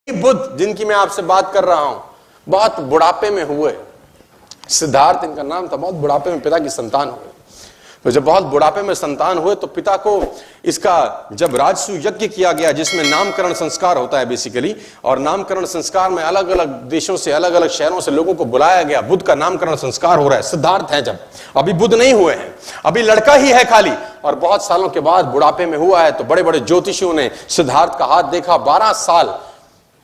बुद्ध जिनकी मैं आपसे बात कर रहा हूं बहुत बुढ़ापे में हुए। सिद्धार्थ इनका नाम था। बहुत बुढ़ापे में पिता की संतान हुए। तो जब बहुत बुढ़ापे में संतान हुए तो पिता को इसका जब राजसू यज्ञ किया गया जिसमें नामकरण संस्कार होता है बेसिकली, और नामकरण संस्कार में अलग अलग देशों से अलग अलग शहरों से लोगों को बुलाया गया। बुद्ध का नामकरण संस्कार हो रहा है। सिद्धार्थ है जब, अभी बुद्ध नहीं हुए हैं, अभी लड़का ही है खाली, और बहुत सालों के बाद बुढ़ापे में हुआ है। तो बड़े बड़े ज्योतिषियों ने सिद्धार्थ का हाथ देखा। 12 साल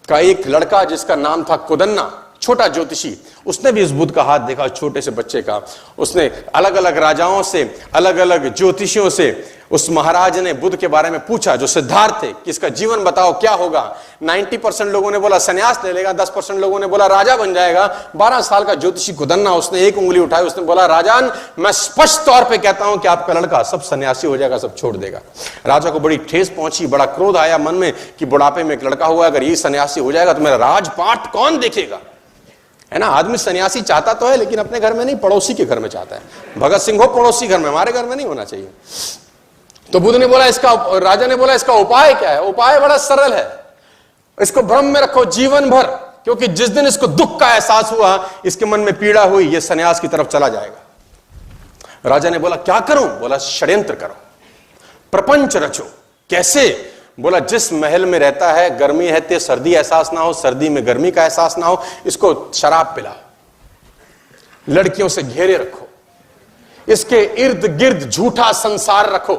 का एक लड़का जिसका नाम था कुदन्ना, छोटा ज्योतिषी, उसने भी इस बुद्ध का हाथ देखा, छोटे से बच्चे का। उसने अलग अलग राजाओं से, अलग अलग ज्योतिषियों से उस महाराज ने बुद्ध के बारे में पूछा जो सिद्धार्थ थे कि इसका जीवन बताओ क्या होगा। 90% लोगों ने बोला सन्यास ले लेगा, 10% लोगों ने बोला राजा बन जाएगा। 12 साल का ज्योतिषी कुदन्ना, उसने एक उंगली उठाई, उसने बोला राजान, मैं स्पष्ट तौर पे कहता हूं कि आपका लड़का सब सन्यासी हो जाएगा, सब छोड़ देगा। राजा को बड़ी ठेस पहुंची, बड़ा क्रोध आया मन में कि बुढ़ापे में एक लड़का हुआ, अगर ये सन्यासी हो जाएगा तो मेरा राजपाट कौन देखेगा, है ना। आदमी सन्यासी चाहता तो है लेकिन अपने घर में नहीं, पड़ोसी के घर में चाहता है। भगत सिंह हो पड़ोसी घर में, हमारे घर में नहीं होना चाहिए। तो बुद्ध ने बोला इसका, राजा ने बोला इसका उपाय क्या है। उपाय बड़ा सरल है, इसको भ्रम में रखो जीवन भर, क्योंकि जिस दिन इसको दुख का एहसास हुआ, इसके मन में पीड़ा हुई, ये सन्यास की तरफ चला जाएगा। राजा ने बोला क्या करूं। बोला षड्यंत्र करो, प्रपंच रचो। कैसे। बोला जिस महल में रहता है गर्मी है तो सर्दी एहसास ना हो, सर्दी में गर्मी का एहसास ना हो, इसको शराब पिलाओ, लड़कियों से घेरे रखो, इसके इर्द गिर्द झूठा संसार रखो,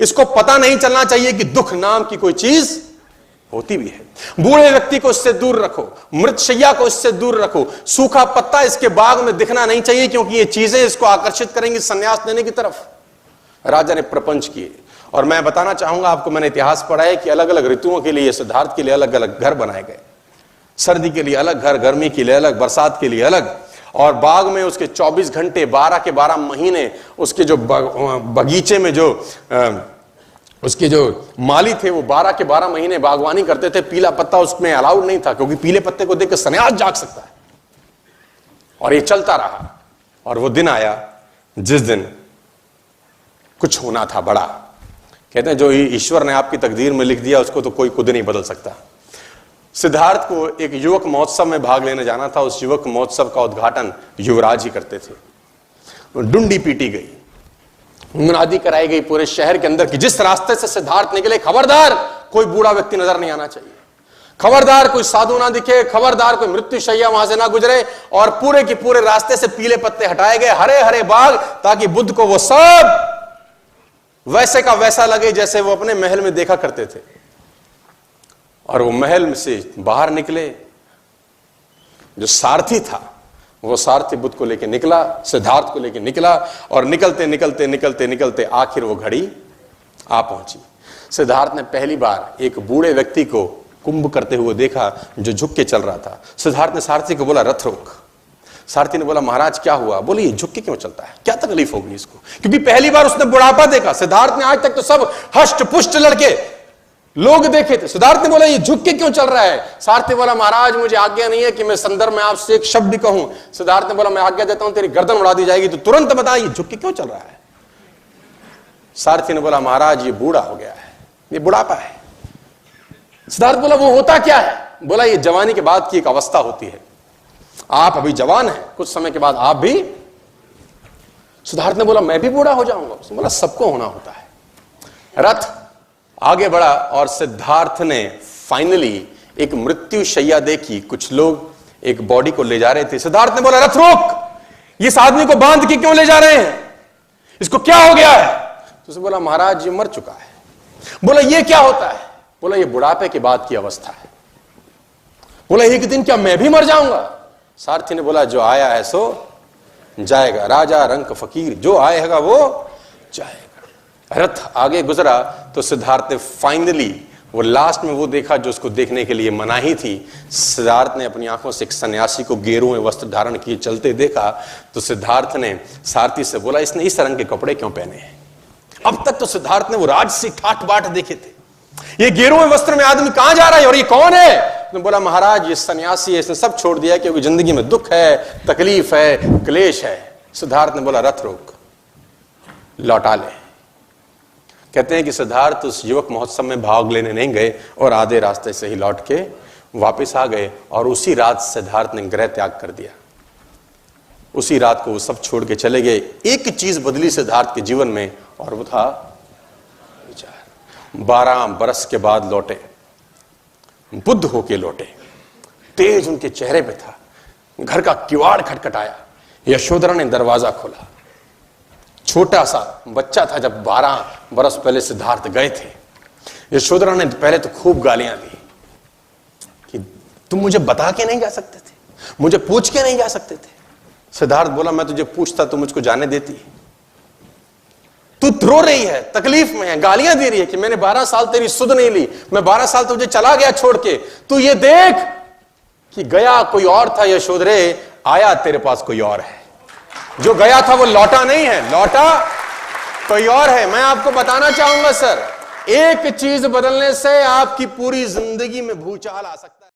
इसको पता नहीं चलना चाहिए कि दुख नाम की कोई चीज होती भी है। बूढ़े व्यक्ति को इससे दूर रखो, मृतशैया को इससे दूर रखो, सूखा पत्ता इसके बाग में दिखना नहीं चाहिए, क्योंकि ये चीजें इसको आकर्षित करेंगी संन्यास लेने की तरफ। राजा ने प्रपंच किए। और मैं बताना चाहूंगा आपको, मैंने इतिहास पढ़ा है कि अलग अलग ऋतुओं के लिए सिद्धार्थ के लिए अलग अलग घर बनाए गए। सर्दी के लिए अलग घर, गर्मी के लिए अलग, बरसात के लिए अलग। और बाग में उसके 24 घंटे 12 के 12 महीने उसके जो बगीचे में जो उसके जो माली थे वो 12 के 12 महीने बागवानी करते थे। पीला पत्ता उसमें अलाउड नहीं था, क्योंकि पीले पत्ते को देखकर सन्यास जाग सकता है। और ये चलता रहा। और वो दिन आया जिस दिन कुछ होना था बड़ा। कहते हैं जो ईश्वर ने आपकी तकदीर में लिख दिया उसको तो कोई खुद नहीं बदल सकता। सिद्धार्थ को एक युवक महोत्सव में भाग लेने जाना था। उस युवक महोत्सव का उद्घाटन युवराज ही करते थे। डुंडी पीटी गई, मुनादी कराई गई पूरे शहर के अंदर कि जिस रास्ते से सिद्धार्थ निकले, खबरदार कोई बूढ़ा व्यक्ति नजर नहीं आना चाहिए, खबरदार कोई साधु ना दिखे, खबरदार कोई मृत्युशैया वहां से ना गुजरे। और पूरे के पूरे रास्ते से पीले पत्ते हटाए गए, हरे हरे बाग, ताकि बुद्ध को वो सब वैसे का वैसा लगे जैसे वो अपने महल में देखा करते थे। और वो महल से बाहर निकले, जो सारथी था वो सारथी बुद्ध को लेके निकला, सिद्धार्थ को लेके निकला। और निकलते निकलते निकलते निकलते आखिर वो घड़ी आ पहुंची। सिद्धार्थ ने पहली बार एक बूढ़े व्यक्ति को कुंभ करते हुए देखा जो झुक के चल रहा था। सिद्धार्थ ने सारथी को बोला रथ रोक। सारथी ने बोला महाराज क्या हुआ। बोले ये झुक के क्यों चलता है, क्या तकलीफ होगी इसको, क्योंकि पहली बार उसने बुढ़ापा देखा। सिद्धार्थ ने आज तक तो सब हष्ट पुष्ट लड़के लोग देखे थे। सिद्धार्थ ने बोला ये झुक के क्यों चल रहा है। सारथी बोला महाराज मुझे आज्ञा नहीं है कि मैं संदर्भ में आपसे एक शब्द भी कहूं। सिद्धार्थ ने बोला मैं आज्ञा देता हूं, तेरी गर्दन उड़ा दी जाएगी, तो तुरंत बता ये झुक के क्यों चल रहा है। सारथी ने बोला महाराज ये बूढ़ा हो गया है, ये बुढ़ापा है। सिद्धार्थ बोला वो होता क्या है। बोला ये जवानी के बाद की एक अवस्था होती है, आप अभी जवान हैं, कुछ समय के बाद आप भी। सिद्धार्थ ने बोला मैं भी बूढ़ा हो जाऊंगा। उसने बोला सबको होना होता है। रथ आगे बढ़ा और सिद्धार्थ ने फाइनली एक मृत्यु शैया देखी। कुछ लोग एक बॉडी को ले जा रहे थे। सिद्धार्थ ने बोला रथ रोक, इस आदमी को बांध के क्यों ले जा रहे हैं, इसको क्या हो गया है। तो उसने बोला महाराज ये मर चुका है। बोला ये क्या होता है। बोला ये बुढ़ापे के बाद की अवस्था है। बोला एक दिन क्या मैं भी मर जाऊंगा। सारथी ने बोला जो आया है सो जाएगा, राजा रंक फकीर, जो आएगा वो जाएगा। रथ आगे गुजरा तो सिद्धार्थ ने फाइनली वो लास्ट में वो देखा जो उसको देखने के लिए मनाही थी। सिद्धार्थ ने अपनी आंखों से एक सन्यासी को गेरुए वस्त्र धारण किए चलते देखा। तो सिद्धार्थ ने सारथी से बोला इसने इस रंग के कपड़े क्यों पहने हैं। अब तक तो सिद्धार्थ ने वो राजसी ठाट बाट देखे थे, ये गेरुए वस्त्र में आदमी कहां जा रहा है और ये कौन है। उसने बोला महाराज ये सन्यासी है, इसने सब छोड़ दिया क्योंकि जिंदगी में दुख है, तकलीफ है, क्लेश है। सिद्धार्थ ने बोला रथ रोक, लौटा ले। कहते हैं कि सिद्धार्थ उस युवक महोत्सव में भाग लेने नहीं गए और आधे रास्ते से ही लौट के वापस आ गए और उसी रात सिद्धार्थ ने गृह त्याग कर दिया। उसी रात को वो सब छोड़ के चले गए। एक चीज बदली सिद्धार्थ के जीवन में, और वो था विचार। 12 बरस के बाद लौटे, बुद्ध होके लौटे, तेज उनके चेहरे पे था। घर का किवाड़ खटखटाया, यशोधरा ने दरवाजा खोला। छोटा सा बच्चा था जब 12 बरस पहले सिद्धार्थ गए थे। यशोधरा ने पहले तो खूब गालियां दी कि तुम मुझे बता के नहीं जा सकते थे, मुझे पूछ के नहीं जा सकते थे। सिद्धार्थ बोला, मैं तुझे पूछता तो मुझको जाने देती। तू रो रही है, तकलीफ में है, गालियां दे रही है कि मैंने 12 साल तेरी सुध नहीं ली, मैं 12 साल तुझे चला गया छोड़ के। तू ये देख कि गया कोई और था यशोधरे, आया तेरे पास कोई और है। जो गया था वो लौटा नहीं है, लौटा कोई और है। मैं आपको बताना चाहूंगा सर, एक चीज बदलने से आपकी पूरी जिंदगी में भूचाल आ सकता है।